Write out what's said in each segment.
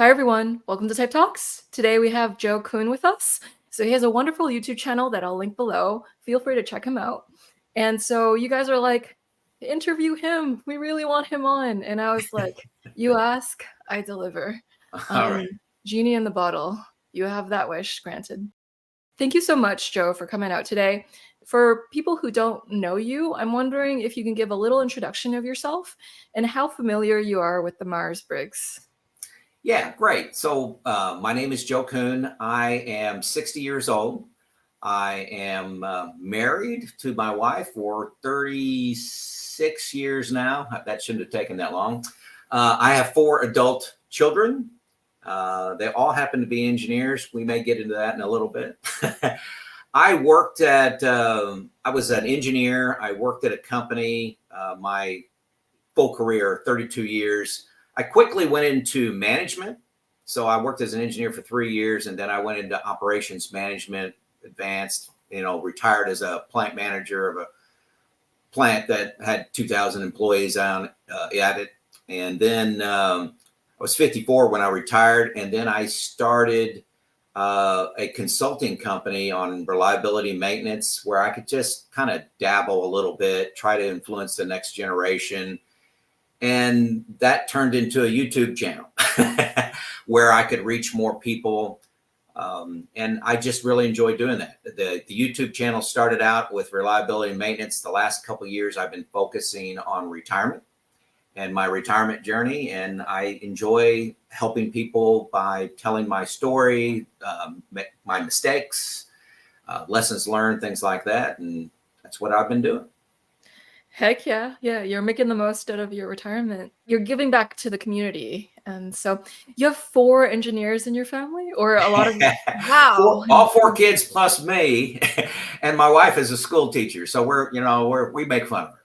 Hi, everyone. Welcome to Type Talks. Today we have Joe Kuhn with us. So he has a wonderful YouTube channel that I'll link below. Feel free to check him out. And so you guys are like, interview him. We really want him on. And I was like, you ask, I deliver. All right. Genie in the bottle. You have that wish granted. Thank you so much, Joe, for coming out today. For people who don't know you, I'm wondering if you can give a little introduction of yourself and how familiar you are with the Myers Briggs. Yeah, great. So my name is Joe Kuhn. I am 60 years old. I am married to my wife for 36 years now. That shouldn't have taken that long. I have 4 adult children. They all happen to be engineers. We may get into that in a little bit. I was an engineer. I worked at a company, my full career, 32 years. I quickly went into management. So I worked as an engineer for 3 years, and then I went into operations management, advanced, retired as a plant manager of a plant that had 2,000 employees at it. And then I was 54 when I retired, and then I started a consulting company on reliability maintenance where I could just kind of dabble a little bit, try to influence the next generation. And that turned into a YouTube channel where I could reach more people. And I just really enjoy doing that. The YouTube channel started out with reliability and maintenance. The last couple of years, I've been focusing on retirement and my retirement journey. And I enjoy helping people by telling my story, my mistakes, lessons learned, things like that. And that's what I've been doing. Heck yeah. Yeah, you're making the most out of your retirement. You're giving back to the community. And so you have 4 engineers in your family or a lot of wow. All 4 kids plus me, and my wife is a school teacher. So we make fun of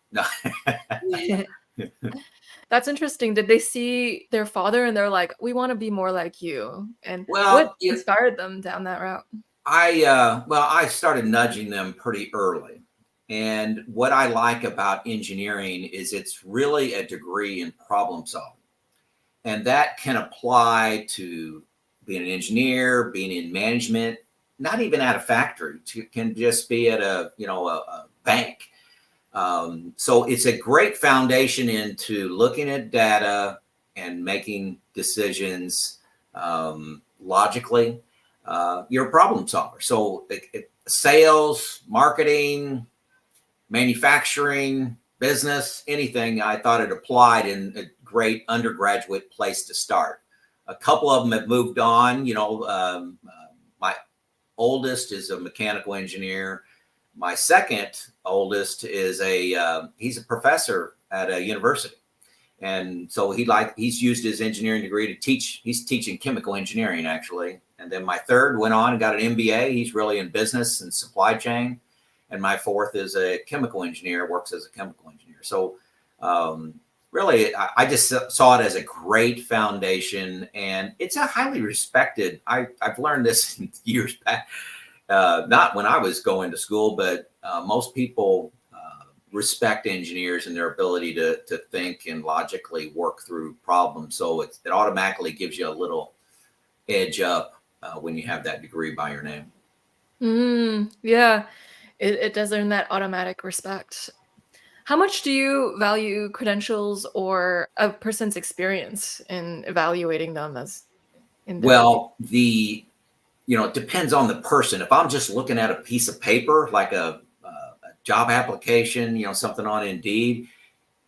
her. No. That's interesting. Did they see their father and they're like, we want to be more like you? And what Well, inspired them down that route? I started nudging them pretty early. And what I like about engineering is it's really a degree in problem solving. And that can apply to being an engineer, being in management, not even at a factory, can just be at a bank. So it's a great foundation into looking at data and making decisions logically. You're a problem solver. So sales, marketing, manufacturing, business, anything, I thought it applied in a great undergraduate place to start. A couple of them have moved on. My oldest is a mechanical engineer. My second oldest is he's a professor at a university. And so he's used his engineering degree to teach. He's teaching chemical engineering, actually. And then my third went on and got an MBA. He's really in business and supply chain. And my fourth is a chemical engineer, works as a chemical engineer. So really, I just saw it as a great foundation, and it's a highly respected. I've learned this years back, not when I was going to school, but most people respect engineers and their ability to think and logically work through problems. So it automatically gives you a little edge up when you have that degree by your name. Yeah, it does earn that automatic respect. How much do you value credentials or a person's experience in evaluating them as individuals? Well, it depends on the person. If I'm just looking at a piece of paper, like a job application, something on Indeed,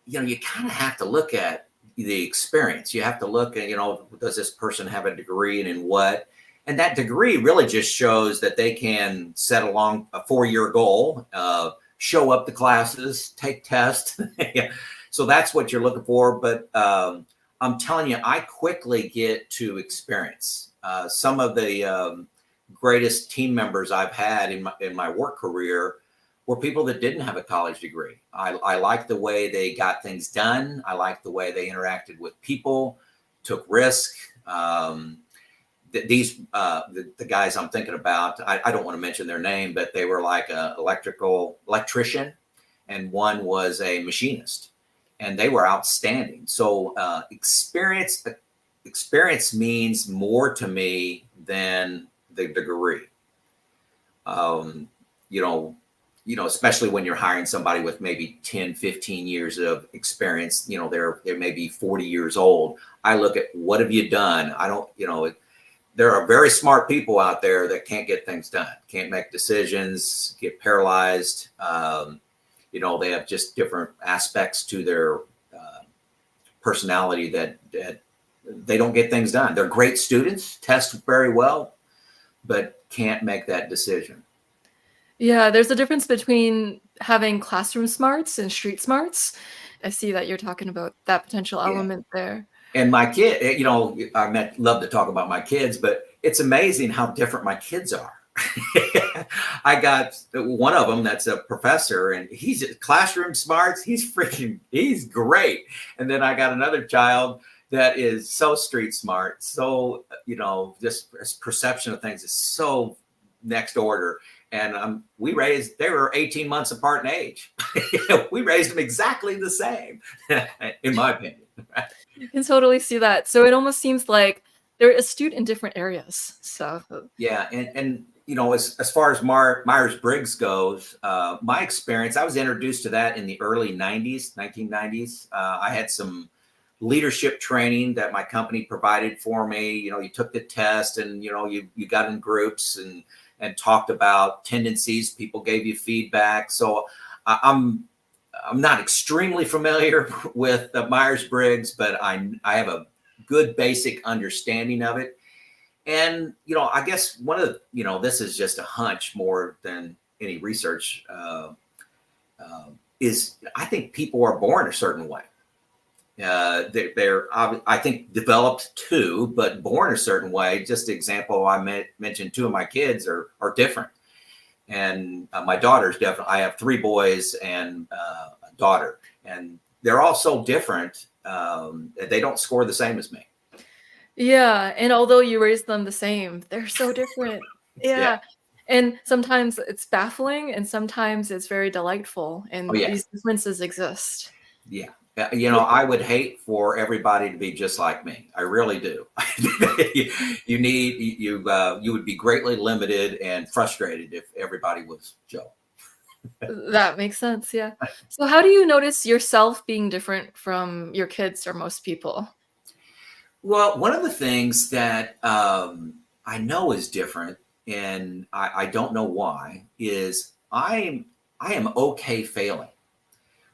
you kind of have to look at the experience. You have to look at, does this person have a degree and in what? And that degree really just shows that they can set along a 4-year goal, show up to classes, take tests. So that's what you're looking for. But I'm telling you, I quickly get to experience. Some of the greatest team members I've had in my work career were people that didn't have a college degree. I like the way they got things done. I like the way they interacted with people, took risk. The guys I'm thinking about, I don't want to mention their name, but they were like an electrician, and one was a machinist, and they were outstanding. So experience experience means more to me than the degree. You know, especially when you're hiring somebody with maybe 10, 15 years of experience, you know, they're maybe 40 years old. I look at, what have you done? I don't, you know, there are very smart people out there that can't get things done, can't make decisions, get paralyzed. You know, they have just different aspects to their personality that they don't get things done. They're great students, test very well, but can't make that decision. Yeah, there's a difference between having classroom smarts and street smarts. I see that you're talking about that potential Yeah. element there. And my kid, you know, love to talk about my kids, but it's amazing how different my kids are. I got one of them that's a professor, and he's classroom smarts. He's great. And then I got another child that is so street smart. So, you know, just perception of things is so next order. And they were 18 months apart in age. We raised them exactly the same, in my opinion. You can totally see that. So it almost seems like they're astute in different areas. So yeah, and you know, as far as Myers Briggs goes, my experience, I was introduced to that in the early 90s, 1990s. I had some leadership training that my company provided for me. You know, you took the test, and you know, you got in groups and talked about tendencies. People gave you feedback. So I'm not extremely familiar with the Myers Briggs, but I have a good basic understanding of it. And, you know, I guess one of the, you know, this is just a hunch more than any research, is I think people are born a certain way. They're I think developed too, but born a certain way. Just example, I mentioned two of my kids are different. And my daughter's definitely, I have three boys and a daughter, and they're all so different. They don't score the same as me. yeah, and although you raise them the same, they're so different. Yeah. Yeah. And sometimes it's baffling and sometimes it's very delightful, Oh, and yeah. these differences exist. Yeah. You know, I would hate for everybody to be just like me. I really do. You would be greatly limited and frustrated if everybody was Joe. That makes sense, yeah. So how do you notice yourself being different from your kids or most people? Well, one of the things that I know is different, and I don't know why, is I am okay failing.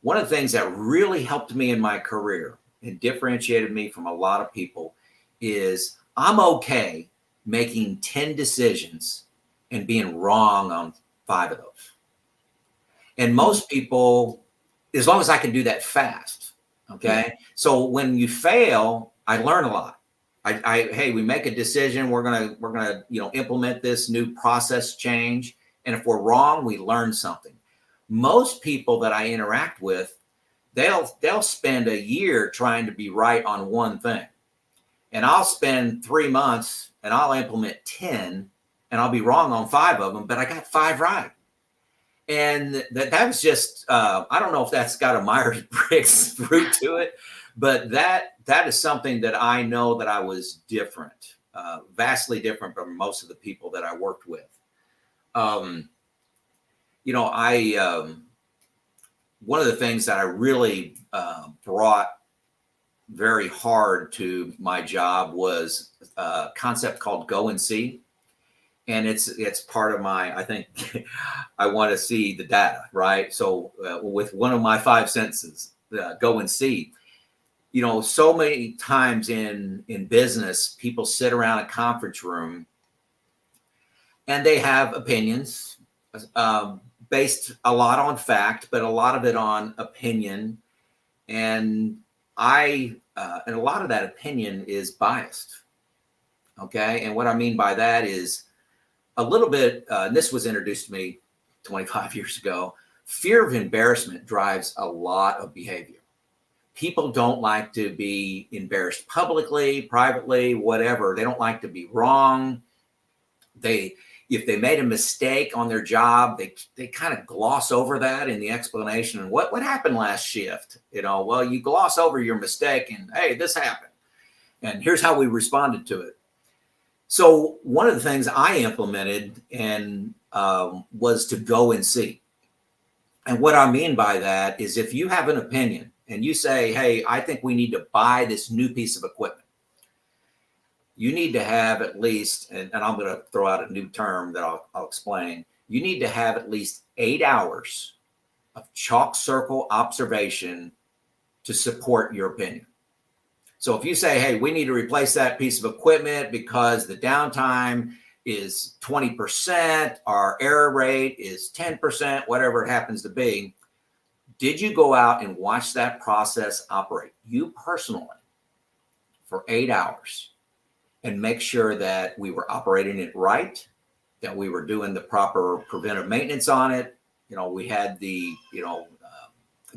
One of the things that really helped me in my career and differentiated me from a lot of people is I'm okay making 10 decisions and being wrong on 5 of those. And most people, as long as I can do that fast, okay? Yeah. So when you fail, I learn a lot. Hey, we make a decision, we're gonna, you know, implement this new process change. And if we're wrong, we learn something. Most people that I interact with, they'll spend a year trying to be right on one thing. And I'll spend 3 months and I'll implement 10 and I'll be wrong on 5 of them, but I got 5 right. And that was just, I don't know if that's got a Myers-Briggs root to it, but that is something that I know that I was different, vastly different from most of the people that I worked with. You know, one of the things that I really brought very hard to my job was a concept called go and see. And it's part of my, I think, I want to see the data, right? So with one of my 5 senses, go and see. You know, so many times in business, people sit around a conference room and they have opinions based a lot on fact, but a lot of it on opinion. And and a lot of that opinion is biased. Okay. And what I mean by that is, a little bit, and this was introduced to me 25 years ago, fear of embarrassment drives a lot of behavior. People don't like to be embarrassed publicly, privately, whatever. They don't like to be wrong. If they made a mistake on their job, they kind of gloss over that in the explanation. And what happened last shift? You know, well, you gloss over your mistake and, hey, this happened. And here's how we responded to it. So one of the things I implemented and was to go and see. And what I mean by that is if you have an opinion and you say, hey, I think we need to buy this new piece of equipment, you need to have at least, and I'm going to throw out a new term that I'll explain. You need to have at least 8 hours of chalk circle observation to support your opinion. So if you say, hey, we need to replace that piece of equipment because the downtime is 20%, our error rate is 10%, whatever it happens to be, did you go out and watch that process operate, you personally, for 8 hours? And make sure that we were operating it right, that we were doing the proper preventive maintenance on it. We had the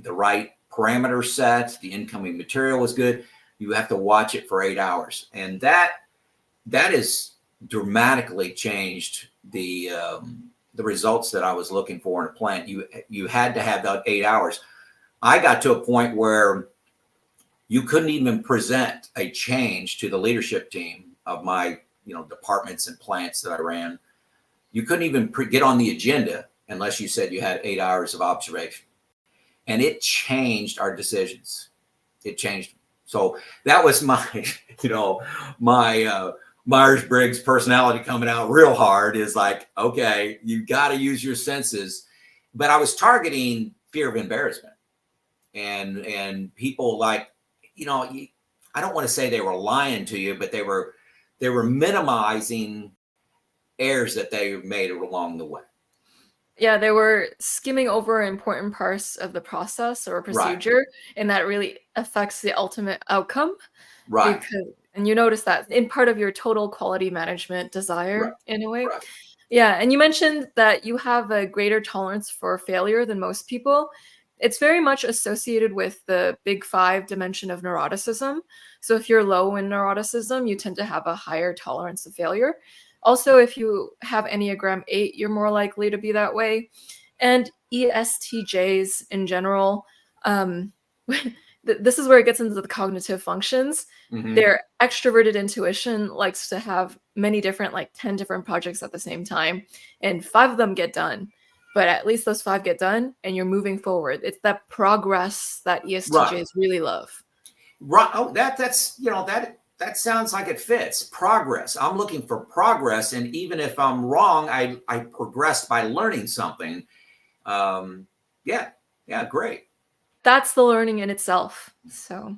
right parameters set, the incoming material was good. You have to watch it for 8 hours. And that has dramatically changed the results that I was looking for in a plant. You had to have that 8 hours. I got to a point where you couldn't even present a change to the leadership team of my departments and plants that I ran. You couldn't even get on the agenda unless you said you had 8 hours of observation. And it changed our decisions. It changed. So that was my Myers Briggs personality coming out real hard, is like, okay, you got to use your senses. But I was targeting fear of embarrassment, and people like, I don't want to say they were lying to you, but they were minimizing errors that they made along the way. Yeah, they were skimming over important parts of the process or procedure, right, and that really affects the ultimate outcome. Right. And you notice that in part of your total quality management desire, right, in a way. Right. Yeah, and you mentioned that you have a greater tolerance for failure than most people. It's very much associated with the big 5 dimension of neuroticism. So if you're low in neuroticism, you tend to have a higher tolerance of failure. Also, if you have Enneagram 8, you're more likely to be that way. And ESTJs in general, this is where it gets into the cognitive functions. Mm-hmm. Their extroverted intuition likes to have many different, like 10 different projects at the same time, and 5 of them get done. But at least those 5 get done and you're moving forward. It's that progress that ESTJs, right, really love. Right. Oh, that sounds like it fits. Progress. I'm looking for progress. And even if I'm wrong, I progressed by learning something. Yeah, great. That's the learning in itself. So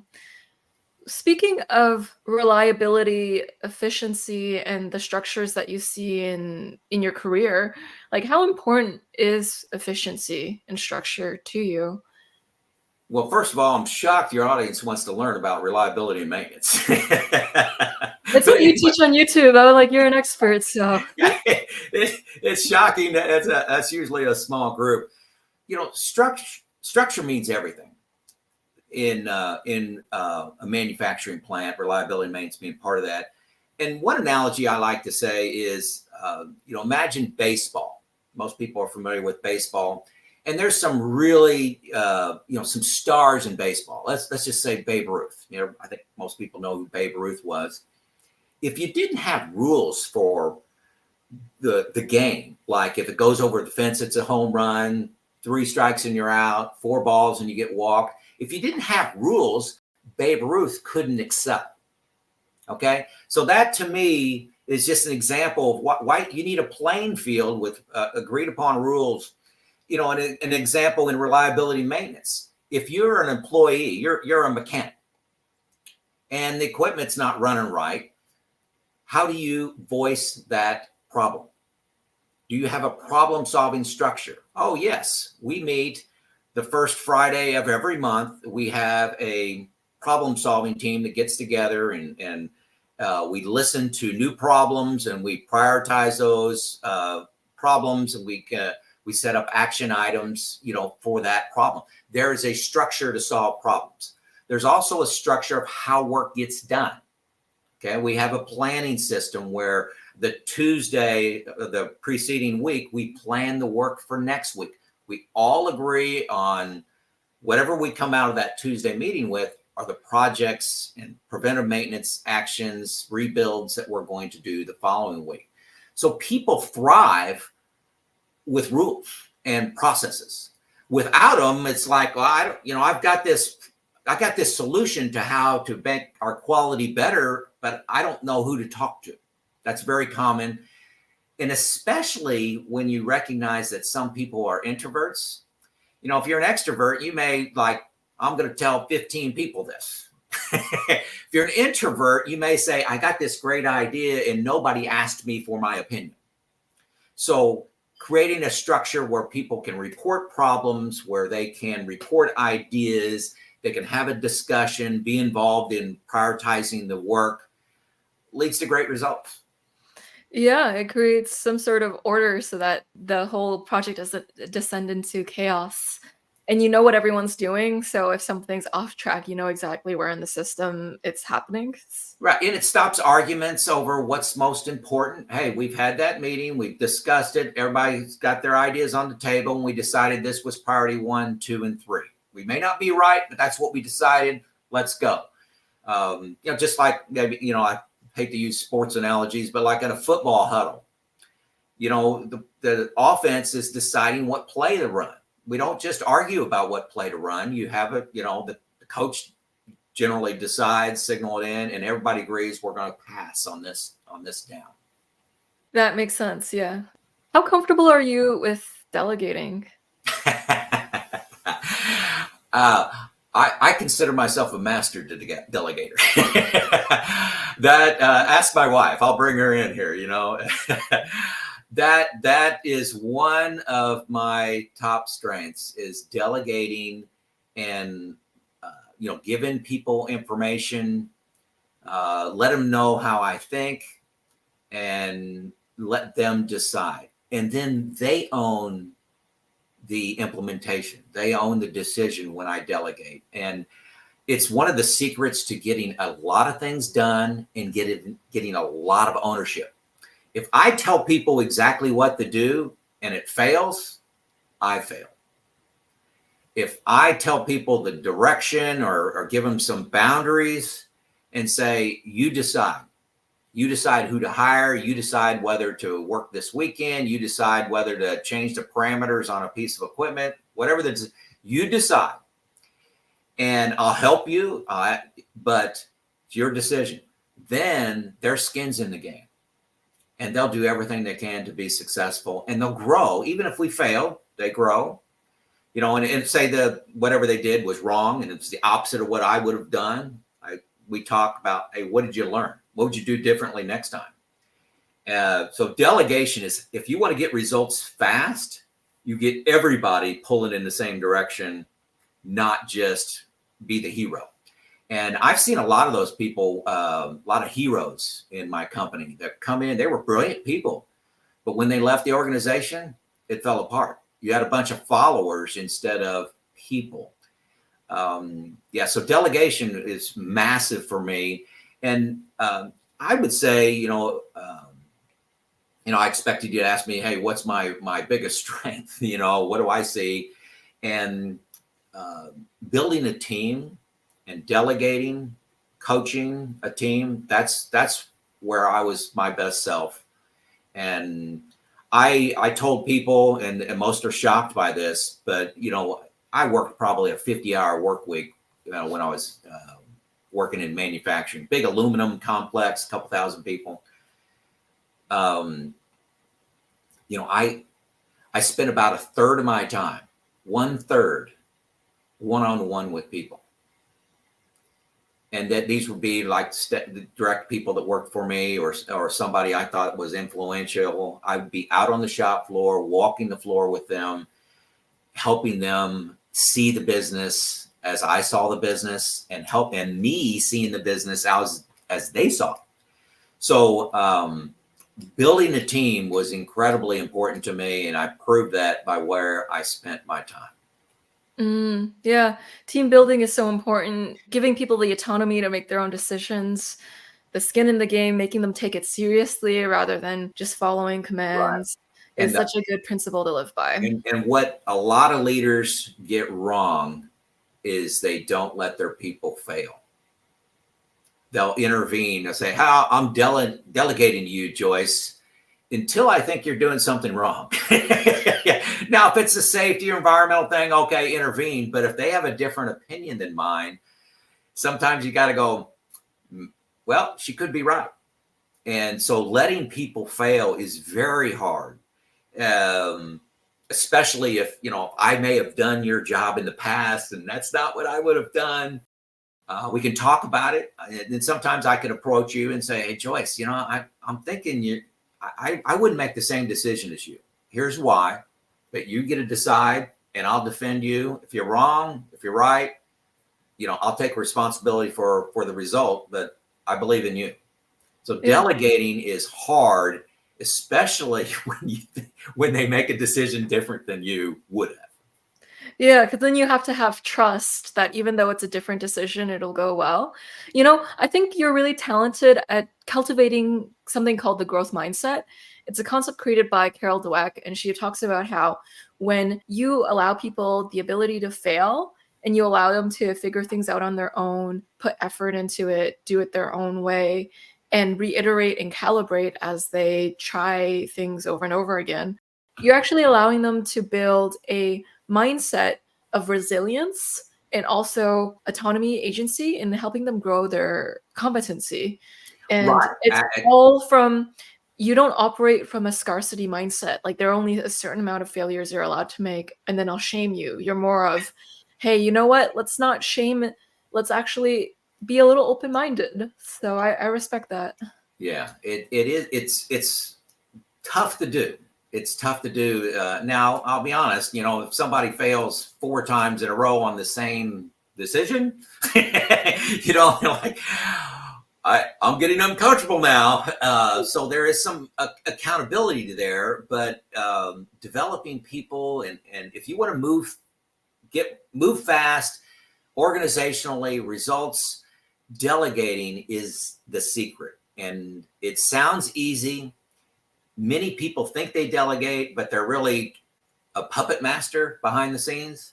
speaking of reliability, efficiency, and the structures that you see in your career, like how important is efficiency and structure to you? Well, first of all, I'm shocked your audience wants to learn about reliability and maintenance. That's what you teach on YouTube. I was like, you're an expert, so. It's shocking that that's usually a small group. Structure means everything in a manufacturing plant. Reliability and maintenance being part of that. And one analogy I like to say is, imagine baseball. Most people are familiar with baseball. And there's some really, some stars in baseball. Let's just say Babe Ruth. I think most people know who Babe Ruth was. If you didn't have rules for the game, like if it goes over the fence, it's a home run, 3 strikes and you're out, 4 balls and you get walked. If you didn't have rules, Babe Ruth couldn't excel. Okay, so that to me is just an example of why you need a playing field with agreed upon rules. An example in reliability maintenance. If you're an employee, you're a mechanic, and the equipment's not running right, how do you voice that problem? Do you have a problem-solving structure? Oh, yes. We meet the first Friday of every month. We have a problem-solving team that gets together and we listen to new problems and we prioritize those problems, and we set up action items, for that problem. There is a structure to solve problems. There's also a structure of how work gets done. Okay, we have a planning system where the Tuesday of the preceding week, we plan the work for next week. We all agree on whatever we come out of that Tuesday meeting with, are the projects and preventive maintenance actions, rebuilds that we're going to do the following week. So people thrive with rules and processes. Without them, it's like, well, I've got this solution to how to make our quality better, but I don't know who to talk to. That's very common. And especially when you recognize that some people are introverts. If you're an extrovert, you may I'm going to tell 15 people this. If you're an introvert, you may say, I got this great idea and nobody asked me for my opinion. So creating a structure where people can report problems, where they can report ideas, they can have a discussion, be involved in prioritizing the work, leads to great results. Yeah, it creates some sort of order so that the whole project doesn't descend into chaos. And you know what everyone's doing, so if something's off track, you know exactly where in the system it's happening. Right. And it stops arguments over what's most important. Hey, we've had that meeting. We've discussed it. Everybody's got their ideas on the table. And we decided this was priority 1, 2, and 3. We may not be right, but that's what we decided. Let's go. Just like, I hate to use sports analogies, but like in a football huddle, the offense is deciding what play to run. We don't just argue about what play to run. You have the coach generally decides, signal it in, and everybody agrees we're going to pass on this down. That makes sense, yeah. How comfortable are you with delegating? I consider myself a master delegator. Ask my wife. I'll bring her in here. That is one of my top strengths, is delegating and giving people information, let them know how I think, and let them decide. And then they own the implementation. They own the decision when I delegate. And it's one of the secrets to getting a lot of things done and getting a lot of ownership. If I tell people exactly what to do and it fails, I fail. If I tell people the direction or give them some boundaries and say, you decide who to hire, you decide whether to work this weekend, you decide whether to change the parameters on a piece of equipment, whatever you decide. And I'll help you, but it's your decision. Then their skin's in the game. And they'll do everything they can to be successful, and they'll grow. Even if we fail, they grow. And say whatever they did was wrong and it's the opposite of what I would have done. We talk about, hey, what did you learn? What would you do differently next time? So delegation is, if you want to get results fast, you get everybody pulling in the same direction, not just be the hero. And I've seen a lot of those people, a lot of heroes in my company that come in. They were brilliant people, but when they left the organization, it fell apart. You had a bunch of followers instead of people. So delegation is massive for me. And I would say, I expected you to ask me, hey, what's my biggest strength? What do I see? And building a team and delegating, coaching a team, that's where I was my best self. And I told people, and most are shocked by this, but I worked probably a 50-hour work week when I was working in manufacturing, big aluminum complex, a couple thousand people. I spent about a third of my time, 1/3, one-on-one with people. And that these would be like the direct people that worked for me or somebody I thought was influential. I would be out on the shop floor, walking the floor with them, helping them see the business as I saw the business, and me seeing the business as they saw it. So building a team was incredibly important to me, and I proved that by where I spent my time. Yeah, team building is so important. Giving people the autonomy to make their own decisions, the skin in the game, making them take it seriously rather than just following commands is such a good principle to live by. And what a lot of leaders get wrong is they don't let their people fail. They'll intervene. They'll say, "How I'm delegating to you, Joyce, until I think you're doing something wrong." Now, if it's a safety or environmental thing, okay, intervene. But if they have a different opinion than mine, sometimes you got to go, well, she could be right. And so letting people fail is very hard, especially if, I may have done your job in the past and that's not what I would have done. We can talk about it. And sometimes I can approach you and say, "Hey, Joyce, I'm thinking I wouldn't make the same decision as you. Here's why, but you get to decide and I'll defend you. If you're wrong, if you're right, I'll take responsibility for the result, but I believe in you." So delegating is hard, especially when they make a decision different than you would have. Yeah, because then you have to have trust that even though it's a different decision, it'll go well. I think you're really talented at cultivating something called the growth mindset. It's a concept created by Carol Dweck, and she talks about how when you allow people the ability to fail and you allow them to figure things out on their own, put effort into it, do it their own way, and reiterate and calibrate as they try things over and over again, you're actually allowing them to build a mindset of resilience and also autonomy, agency, and helping them grow their competency. And Right. it's all from, you don't operate from a scarcity mindset. Like there are only a certain amount of failures you're allowed to make, and then I'll shame you. You're more of, hey, you know what? Let's not shame it. Let's actually be a little open-minded. So I respect that. Yeah, it is. It's tough to do. It's tough to do. Now, I'll be honest, if somebody fails 4 times in a row on the same decision, like, I'm getting uncomfortable now. So there is some accountability to there, but developing people and if you want to move fast, organizationally, results, delegating is the secret. And it sounds easy. Many people think they delegate, but they're really a puppet master behind the scenes.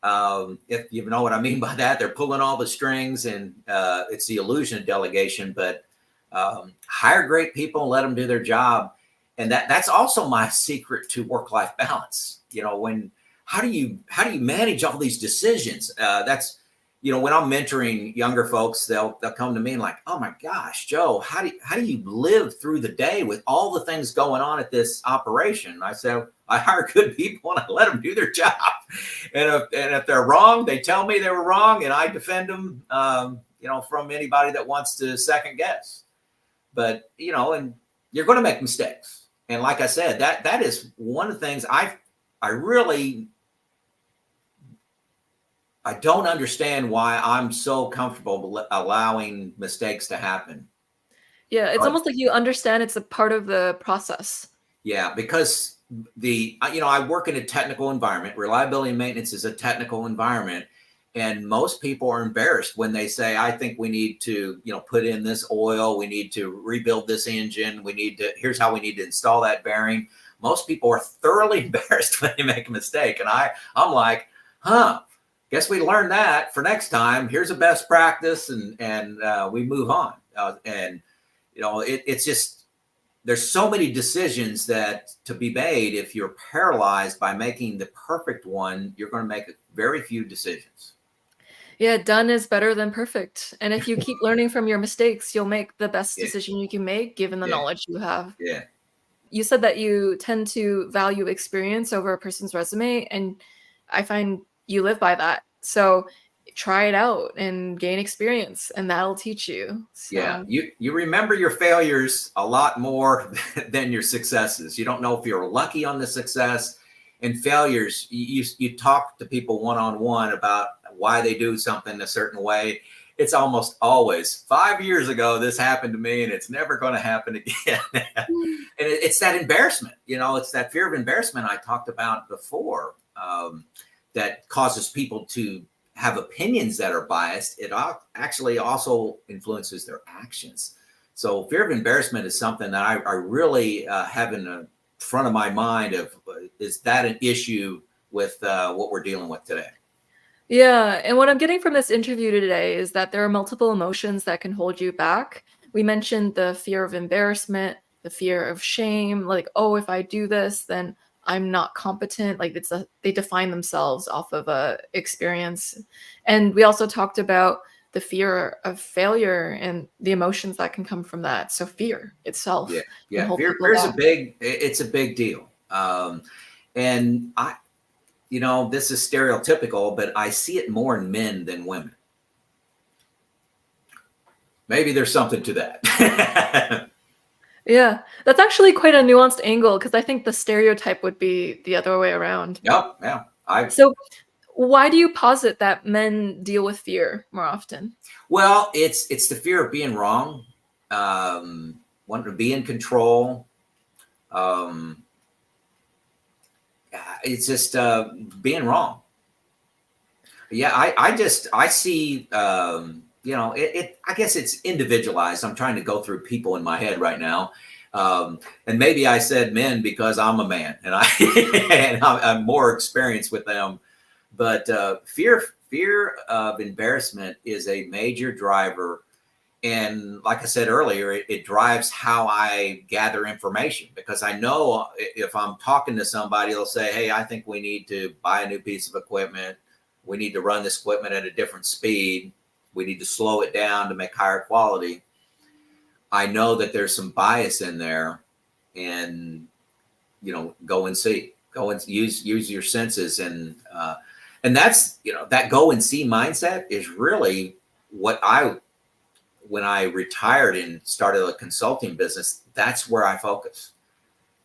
If you know what I mean by that, they're pulling all the strings, and it's the illusion of delegation. But hire great people and let them do their job, and that's also my secret to work-life balance. How do you manage all these decisions? That's when I'm mentoring younger folks, they'll come to me and like, "Oh my gosh, Joe, how do you live through the day with all the things going on at this operation?" I say, I hire good people and I let them do their job. And if they're wrong, they tell me they were wrong, and I defend them, from anybody that wants to second guess. But and you're going to make mistakes. And like I said, that is one of the things I don't understand why I'm so comfortable allowing mistakes to happen. Yeah, it's almost like you understand it's a part of the process. Yeah, because I work in a technical environment. Reliability and maintenance is a technical environment. And most people are embarrassed when they say, "I think we need to, put in this oil. We need to rebuild this engine. Here's how we need to install that bearing." Most people are thoroughly embarrassed when they make a mistake. And I'm like, guess we learned that for next time. Here's a best practice, and we move on. It's just, there's so many decisions that to be made. If you're paralyzed by making the perfect one, you're going to make very few decisions. Yeah, done is better than perfect. And if you keep learning from your mistakes, you'll make the best decision you can make given the knowledge you have. Yeah. You said that you tend to value experience over a person's resume, and I find you live by that. So try it out and gain experience, and that'll teach you. So. Yeah, you remember your failures a lot more than your successes. You don't know if you're lucky on the success. And failures, you talk to people one-on-one about why they do something a certain way. It's almost always, 5 years ago, this happened to me, and it's never going to happen again. And it's that embarrassment, it's that fear of embarrassment I talked about before, that causes people to have opinions that are biased. It actually also influences their actions. So fear of embarrassment is something that I really have in the front of my mind of, is that an issue with what we're dealing with today? Yeah, and what I'm getting from this interview today is that there are multiple emotions that can hold you back. We mentioned the fear of embarrassment, the fear of shame, like, oh, if I do this, then I'm not competent. Like they define themselves off of a experience. And we also talked about the fear of failure and the emotions that can come from that. So fear Yeah, itself can yeah. hold people Fear's back. it's a big deal. And this is stereotypical, but I see it more in men than women. Maybe there's something to that. Yeah, that's actually quite a nuanced angle because I think the stereotype would be the other way around. Yep, yeah. So why do you posit that men deal with fear more often? Well, it's the fear of being wrong, wanting to be in control. Um, it's just being wrong. Yeah, I see I guess it's individualized. I'm trying to go through people in my head right now. And maybe I said men because I'm a man and I'm more experienced with them. But fear of embarrassment is a major driver. And like I said earlier, it drives how I gather information, because I know if I'm talking to somebody, they'll say, hey, I think we need to buy a new piece of equipment. We need to run this equipment at a different speed. We need to slow it down to make higher quality. I know that there's some bias in there, and go and see, go and use your senses, and that's that go and see mindset is really what I when I retired and started a consulting business. That's where I focus.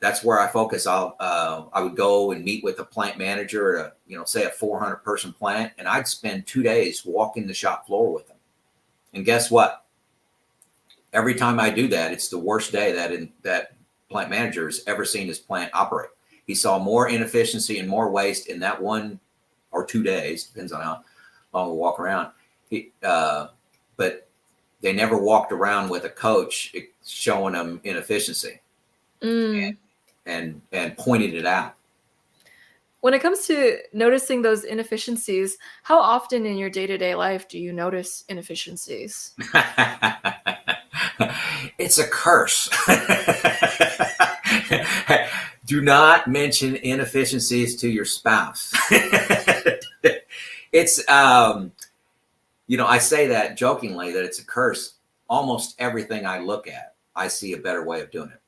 That's where I focus. I would go and meet with a plant manager at say a 400 person plant, and I'd spend 2 days walking the shop floor with them. And guess what? Every time I do that, it's the worst day that plant manager has ever seen his plant operate. He saw more inefficiency and more waste in that 1 or 2 days, depends on how long we walk around. But they never walked around with a coach showing them inefficiency Mm. and pointed it out. When it comes to noticing those inefficiencies, how often in your day-to-day life do you notice inefficiencies? It's a curse. Do not mention inefficiencies to your spouse. It's I say that jokingly, that it's a curse. Almost everything I look at, I see a better way of doing it.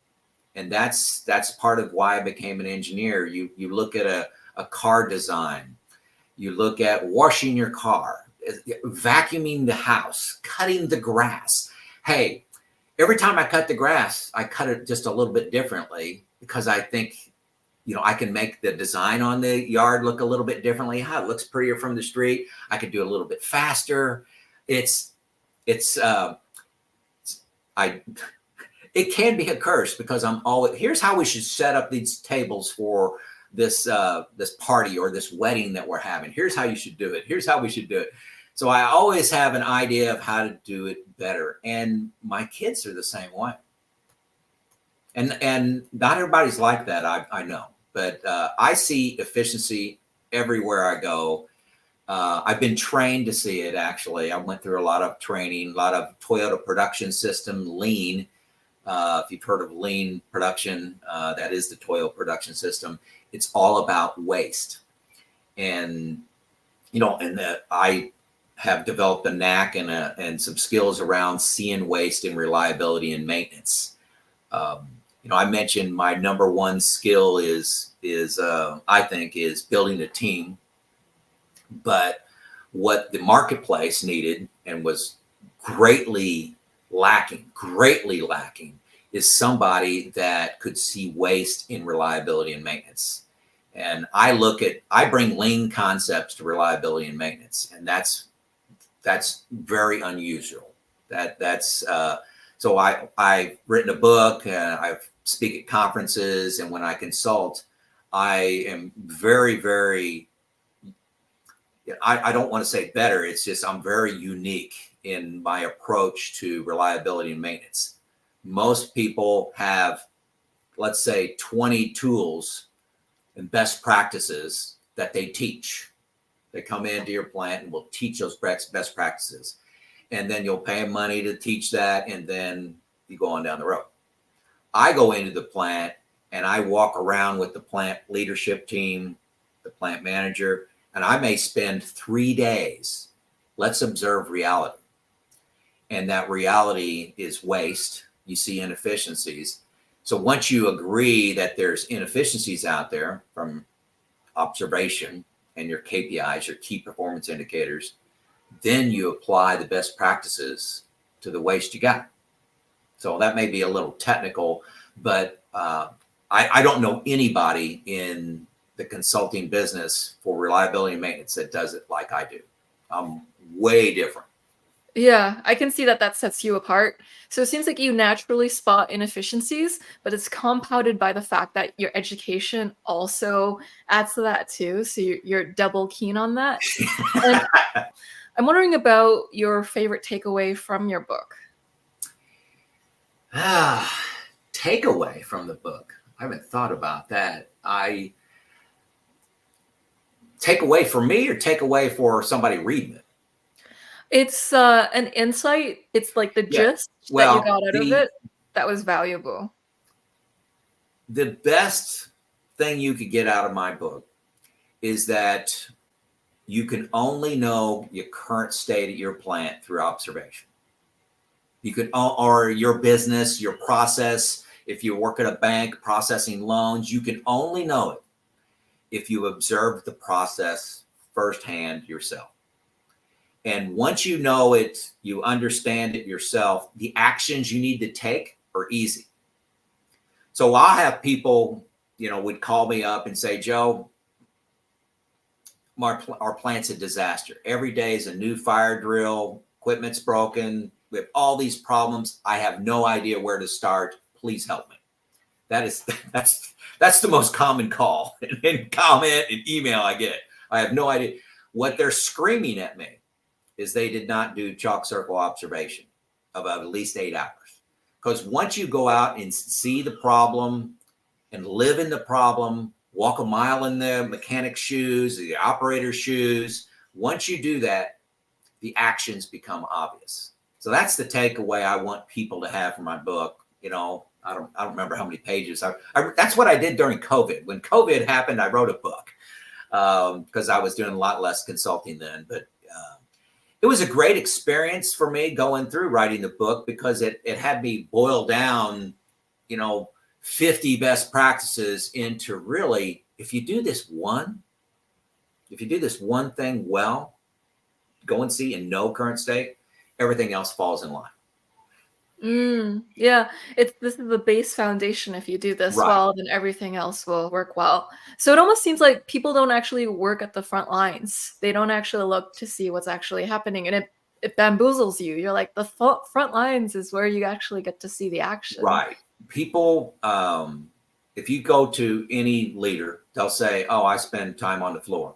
And that's part of why I became an engineer. You look at a car design, you look at washing your car, vacuuming the house, cutting the grass. Hey, every time I cut the grass, I cut it just a little bit differently, because I think, I can make the design on the yard look a little bit differently. How it looks prettier from the street. I could do it a little bit faster. It's I it can be a curse, because I'm always, here's how we should set up these tables for this party or this wedding that we're having. Here's how you should do it. Here's how we should do it. So I always have an idea of how to do it better. And my kids are the same way. And not everybody's like that, I know. But I see efficiency everywhere I go. I've been trained to see it, actually. I went through a lot of training, a lot of Toyota production system, lean. If you've heard of lean production, that is the Toyota production system. It's all about waste. And, and that I have developed a knack and some skills around seeing waste and reliability and maintenance. I mentioned my number one skill is I think is building a team. But what the marketplace needed and was greatly lacking, is somebody that could see waste in reliability and maintenance. And I bring lean concepts to reliability and maintenance, and that's very unusual. So I've written a book, I speak at conferences, and when I consult, I am very, very, I don't want to say better. It's just I'm very unique in my approach to reliability and maintenance. Most people have, let's say, 20 tools and best practices that they teach. They come into your plant and will teach those best practices. And then you'll pay them money to teach that. And then you go on down the road. I go into the plant and I walk around with the plant leadership team, the plant manager, and I may spend 3 days. Let's observe reality. And that reality is waste. You see inefficiencies. So once you agree that there's inefficiencies out there from observation and your KPIs, your key performance indicators, then you apply the best practices to the waste you got. So that may be a little technical, but I don't know anybody in the consulting business for reliability and maintenance that does it like I do. I'm way different. Yeah, I can see that that sets you apart. So it seems like you naturally spot inefficiencies, but it's compounded by the fact that your education also adds to that too. So you're double keen on that. And I'm wondering about your favorite takeaway from your book. Takeaway from the book. I haven't thought about that. Take away for me or take away for somebody reading it? It's an insight. It's like the Yeah. gist that you Well, got out of it that was valuable. the best thing you could get out of my book is that you can only know your current state at your plant through observation. You could, or your business, your process. If you work at a bank processing loans, you can only know it if you observe the process firsthand yourself. And once you know it, you understand it yourself, the actions you need to take are easy. So I'll have people, would call me up and say, Joe, our plant's a disaster. Every day is a new fire drill. Equipment's broken. We have all these problems. I have no idea where to start. Please help me. That's the most common call and comment and email I get. I have no idea. What they're screaming at me is they did not do chalk circle observation of at least 8 hours. Because once you go out and see the problem and live in the problem, walk a mile in the mechanic's shoes, the operator's shoes, once you do that, the actions become obvious. So that's the takeaway I want people to have from my book. I don't remember how many pages. That's what I did during COVID. When COVID happened, I wrote a book because I was doing a lot less consulting then. But it was a great experience for me going through writing the book because it had me boil down, 50 best practices into really, if you do this one thing well, go and see and know current state, everything else falls in line. Yeah, this is the base foundation. If you do this Right. well, then everything else will work well. So it almost seems like people don't actually work at the front lines. They don't actually look to see what's actually happening, and it bamboozles you. You're like, the front lines is where you actually get to see the action. Right. People, if you go to any leader, they'll say, oh, I spend time on the floor,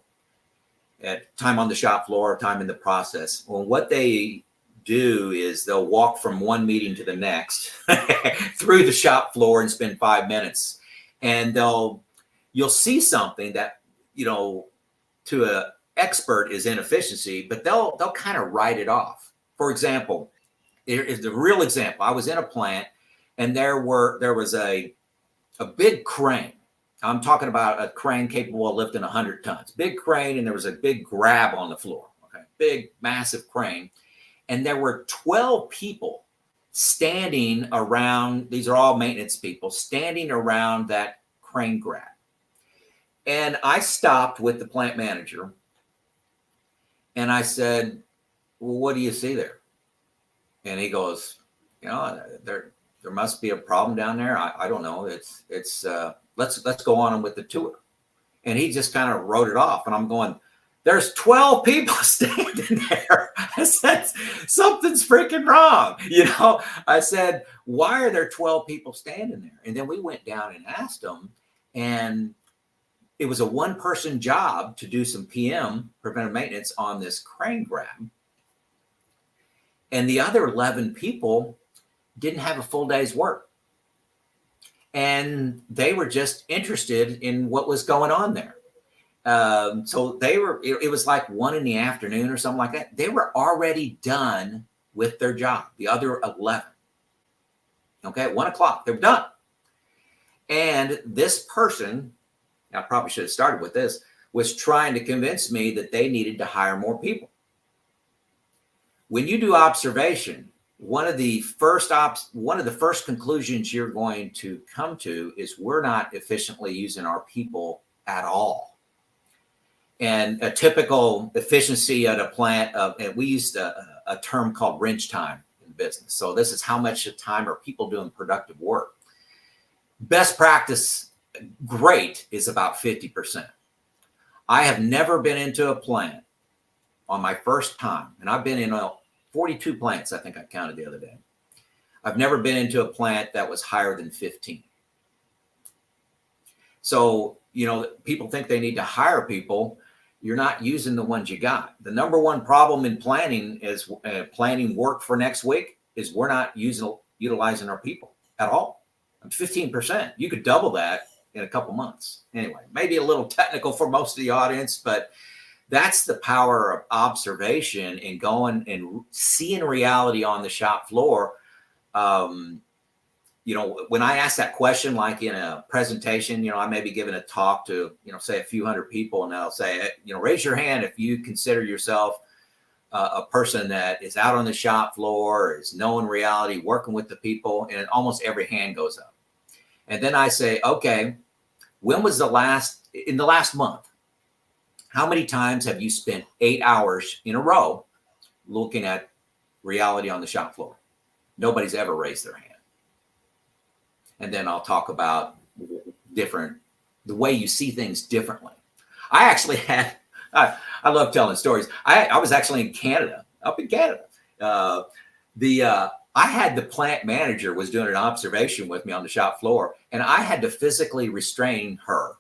time on the shop floor, time in the process. Well, what they do is they'll walk from one meeting to the next through the shop floor and spend 5 minutes, and you'll see something that to an expert is inefficiency, but they'll kind of write it off. For example, is the real example. I was in a plant and there was a big crane. I'm talking about a crane capable of lifting 100 tons, big crane, and there was a big grab on the floor. Okay, big massive crane. And there were 12 people standing around. These are all maintenance people standing around that crane grab. And I stopped with the plant manager and I said, well, what do you see there? And he goes, there must be a problem down there. I don't know. Let's go on with the tour. And he just kind of wrote it off. And I'm going, there's 12 people standing there. I said, something's freaking wrong. I said, why are there 12 people standing there? And then we went down and asked them, and it was a one-person job to do some PM, preventive maintenance, on this crane grab. And the other 11 people didn't have a full day's work. And they were just interested in what was going on there. So it was like 1 PM or something like that. They were already done with their job. The other 11. Okay, at 1 o'clock, they're done. And this person, I probably should have started with this, was trying to convince me that they needed to hire more people. When you do observation, one of the first conclusions you're going to come to is we're not efficiently using our people at all. And a typical efficiency at a plant, and we used a term called wrench time in business. So this is how much time are people doing productive work. Best practice, great, is about 50%. I have never been into a plant on my first time, and I've been in 42 plants, I think I counted the other day. I've never been into a plant that was higher than 15. So, people think they need to hire people. You're not using the ones you got. The number one problem in planning is planning work for next week is we're not utilizing our people at all. 15%. You could double that in a couple months. Anyway, maybe a little technical for most of the audience, but that's the power of observation and going and seeing reality on the shop floor. When I ask that question, like in a presentation, I may be giving a talk to, say a few hundred people, and I'll say, raise your hand if you consider yourself a person that is out on the shop floor, is knowing reality, working with the people, and almost every hand goes up. And then I say, okay, when was in the last month, how many times have you spent 8 hours in a row looking at reality on the shop floor? Nobody's ever raised their hand. And then I'll talk about the way you see things differently. I actually had, I love telling stories. I was actually in Canada, up in Canada. I had the plant manager was doing an observation with me on the shop floor, and I had to physically restrain her.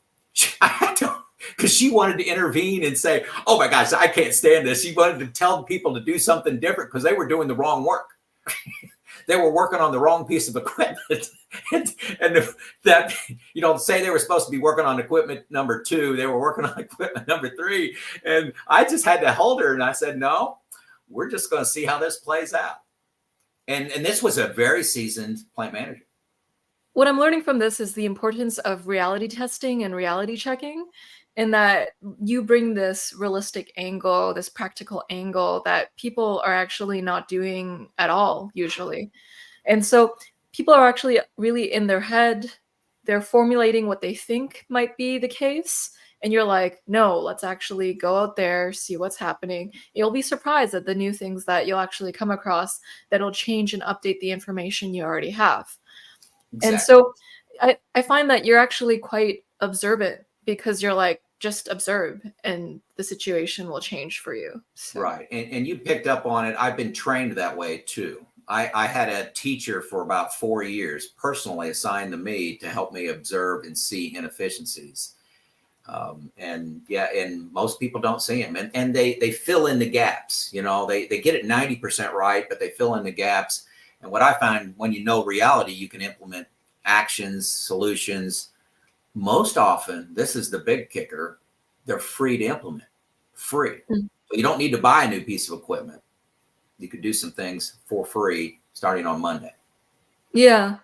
I had to, because she wanted to intervene and say, oh my gosh, I can't stand this. She wanted to tell people to do something different because they were doing the wrong work. They were working on the wrong piece of equipment. and that, say they were supposed to be working on equipment number 2, they were working on equipment number 3. And I just had to hold her, and I said, no, we're just going to see how this plays out. And this was a very seasoned plant manager. What I'm learning from this is the importance of reality testing and reality checking, and that you bring this realistic angle, this practical angle that people are actually not doing at all usually. And so people are actually really in their head, they're formulating what they think might be the case. And you're like, no, let's actually go out there, see what's happening. You'll be surprised at the new things that you'll actually come across that'll change and update the information you already have. Exactly. And so I find that you're actually quite observant, because you're like, just observe and the situation will change for you. So. Right. And you picked up on it. I've been trained that way too. I had a teacher for about 4 years personally assigned to me to help me observe and see inefficiencies. And most people don't see them, and they fill in the gaps. They get it 90% right, but they fill in the gaps. And what I find, when you know reality, you can implement actions, solutions. Most often, this is the big kicker, they're free to implement, free. Mm-hmm. So you don't need to buy a new piece of equipment. You could do some things for free starting on Monday. Yeah,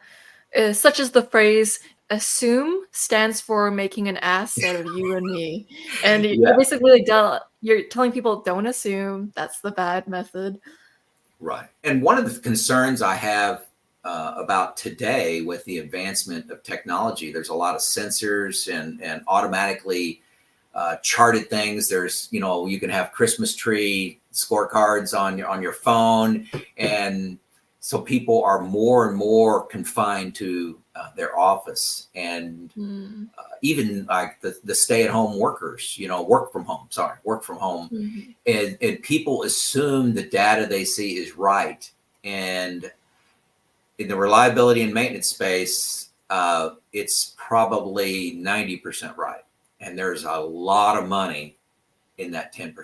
such as the phrase, assume stands for making an ass out of you and me. And you're basically you're telling people, don't assume. That's the bad method. Right. And one of the concerns I have about today with the advancement of technology, there's a lot of sensors and automatically charted things. There's, you can have Christmas tree scorecards on your phone. And so people are more and more confined to their office, and even like the stay-at-home workers, work from home. Mm-hmm. And people assume the data they see is right. And in the reliability and maintenance space, it's probably 90% right. And there's a lot of money in that 10%,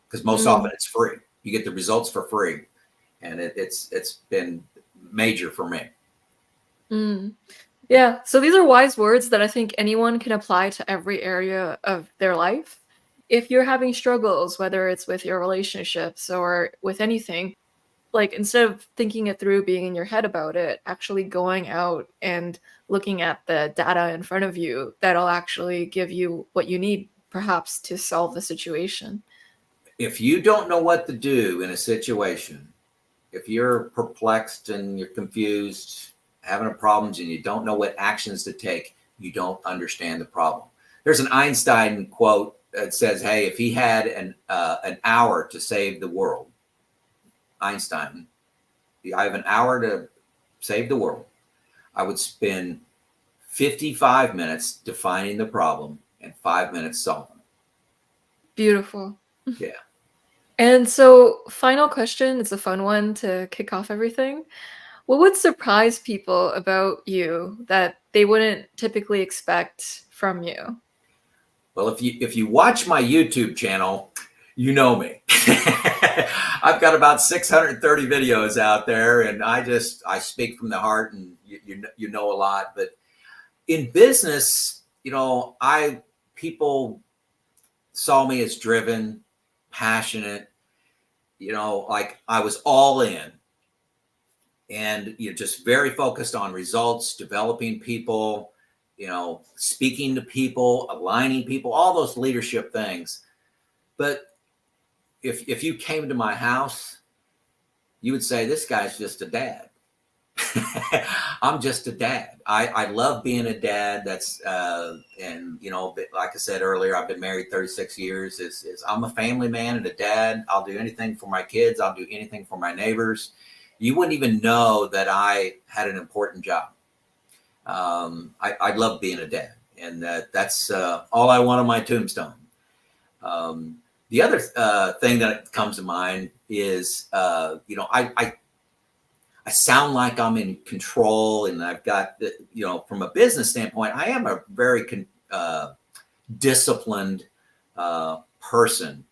because most often it's free. You get the results for free. And it's been major for me. Yeah. So these are wise words that I think anyone can apply to every area of their life. If you're having struggles, whether it's with your relationships or with anything, like instead of thinking it through, being in your head about it, actually going out and looking at the data in front of you, that'll actually give you what you need perhaps to solve the situation. If you don't know what to do in a situation, if you're perplexed and you're confused, having problems, and you don't know what actions to take, you don't understand the problem. There's an Einstein quote that says, "Hey, if he had an hour to save the world, Einstein, I have an hour to save the world. I would spend 55 minutes defining the problem and 5 minutes solving Beautiful. it." Yeah. And so, final question, it's a fun one to kick off everything. What would surprise people about you that they wouldn't typically expect from you? Well, if you watch my YouTube channel, you know me. I've got about 630 videos out there, and I speak from the heart, and you know a lot. But in business, I people saw me as driven, passionate. Like I was all in, and just very focused on results, developing people, speaking to people, aligning people, all those leadership things. But if you came to my house, you would say this guy's just a dad. I'm just a dad. I love being a dad. That's and like I said earlier, I've been married 36 years. Is I'm a family man and a dad. I'll do anything for my kids. I'll do anything for my neighbors. You wouldn't even know that I had an important job. I love being a dad, and that's all I want on my tombstone. The other thing that comes to mind is, I sound like I'm in control, and I've got, from a business standpoint, I am a very disciplined person.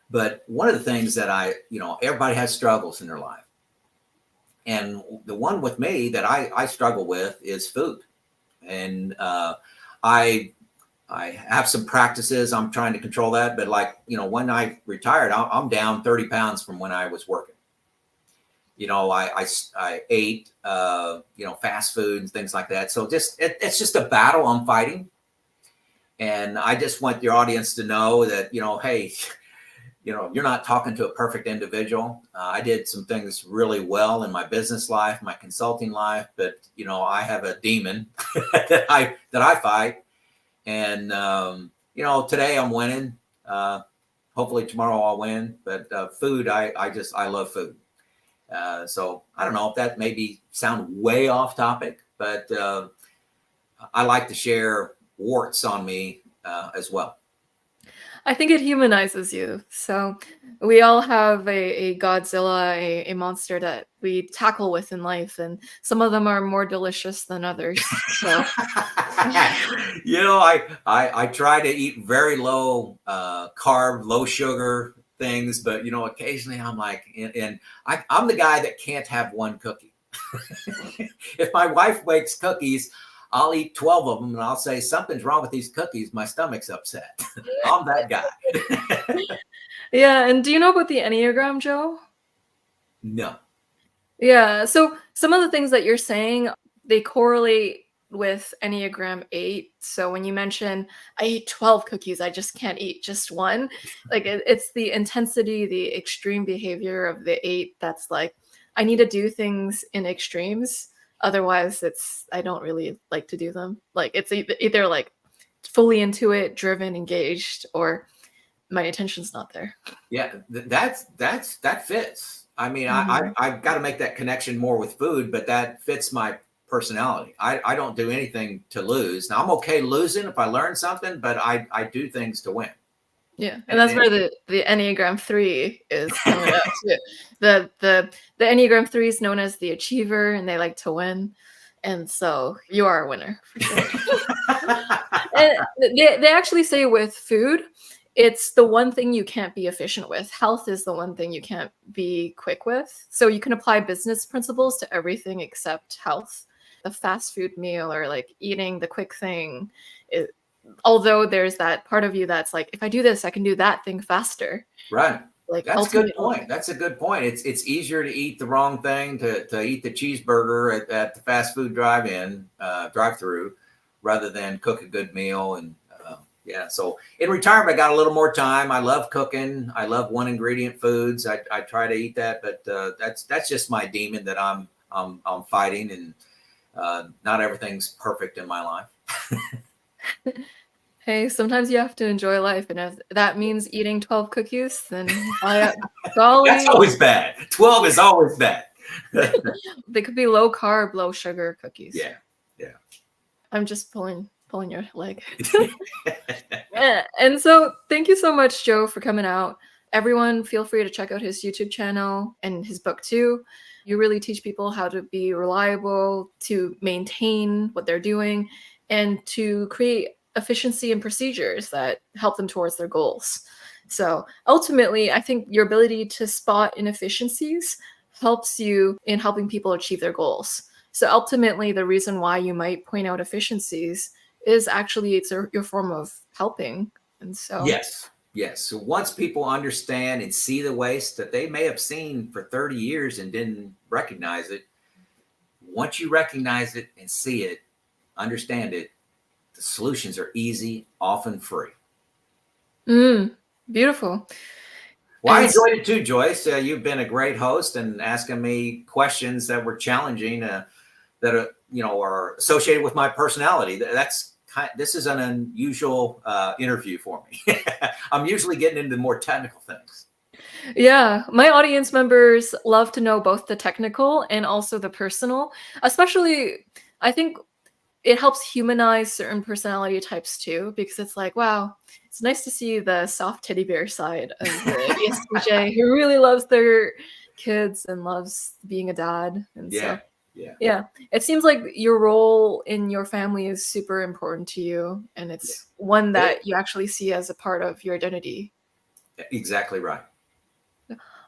But one of the things that everybody has struggles in their life. And the one with me that I struggle with is food. And I have some practices. I'm trying to control that. But when I retired, I'm down 30 pounds from when I was working. I ate, fast food and things like that. So it's just a battle I'm fighting. And I just want your audience to know that, hey, you're not talking to a perfect individual. I did some things really well in my business life, my consulting life, but I have a demon that I fight. And today I'm winning. Hopefully tomorrow I'll win. But food, I love food. So I don't know if that maybe sound way off topic, but I like to share warts on me as well. I think it humanizes you. So we all have a Godzilla, a monster that we tackle with in life, and some of them are more delicious than others. So I try to eat very low carb, low sugar things, but occasionally I'm like, and I'm the guy that can't have one cookie. If my wife makes cookies, I'll eat 12 of them, and I'll say something's wrong with these cookies. My stomach's upset. I'm that guy. yeah, and do you know about the Enneagram, Joe? No. Yeah, so some of the things that you're saying, they correlate with Enneagram 8. So when you mention, I eat 12 cookies, I just can't eat just one. Like it's the intensity, the extreme behavior of the 8 that's like, I need to do things in extremes. Otherwise, I don't really like to do them. Like it's either like fully into it, driven, engaged, or my attention's not there. Yeah, that fits. I mean, Mhm. I've got to make that connection more with food, but that fits my personality. I don't do anything to lose. Now I'm okay losing if I learn something, but I do things to win. Yeah, and And, that's and where the Enneagram 3 is coming out too. The Enneagram 3 is known as the achiever, and they like to win, and so you are a winner for sure. And they actually say with food, it's the one thing you can't be efficient with. Health is the one thing you can't be quick with. So you can apply business principles to everything except health. the fast food meal or like eating the quick thing. It, although there's that part of you that's like, if I do this, I can do that thing faster. Right. Like That's a good ultimately, point. That's a good point. It's easier to eat the wrong thing, to eat the cheeseburger at the fast food drive-through, rather than cook a good meal. And yeah, so in retirement, I got a little more time. I love cooking. I love one ingredient foods. I try to eat that, but that's just my demon that I'm fighting, and not everything's perfect in my life. hey, sometimes you have to enjoy life, and if that means eating 12 cookies, then by That's golly, always bad. 12 is always bad. they could be low carb, low sugar cookies. Yeah. Yeah. I'm just pulling your leg. Yeah, and so thank you so much, Joe, for coming out. Everyone, feel free to check out his YouTube channel and his book too. You really teach people how to be reliable, to maintain what they're doing, and to create efficiency and procedures that help them towards their goals. So ultimately, I think your ability to spot inefficiencies helps you in helping people achieve their goals. So ultimately, the reason why you might point out efficiencies is actually your form of helping. And so, Yes. Yes. So once people understand and see the waste that they may have seen for 30 years and didn't recognize it, once you recognize it and see it, understand it, the solutions are easy, often free. mm, beautiful. Well, I And so, enjoyed it too, Joyce. You've been a great host and asking me questions that were challenging, that are associated with my personality. This is an unusual interview for me. I'm usually getting into more technical things. yeah, my audience members love to know both the technical and also the personal, especially, I think it helps humanize certain personality types too, because it's like, wow, it's nice to see the soft teddy bear side of the ESTJ who really loves their kids and loves being a dad. And Yeah, so, yeah, yeah, it seems like your role in your family is super important to you, and yeah. it's one It, that you actually see as a part of your identity. exactly right.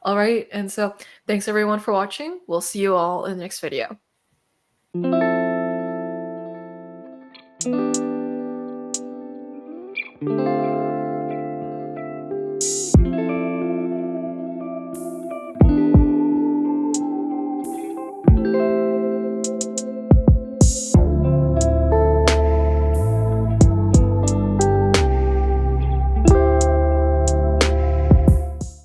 All right, and so thanks everyone for watching. We'll see you all in the next video.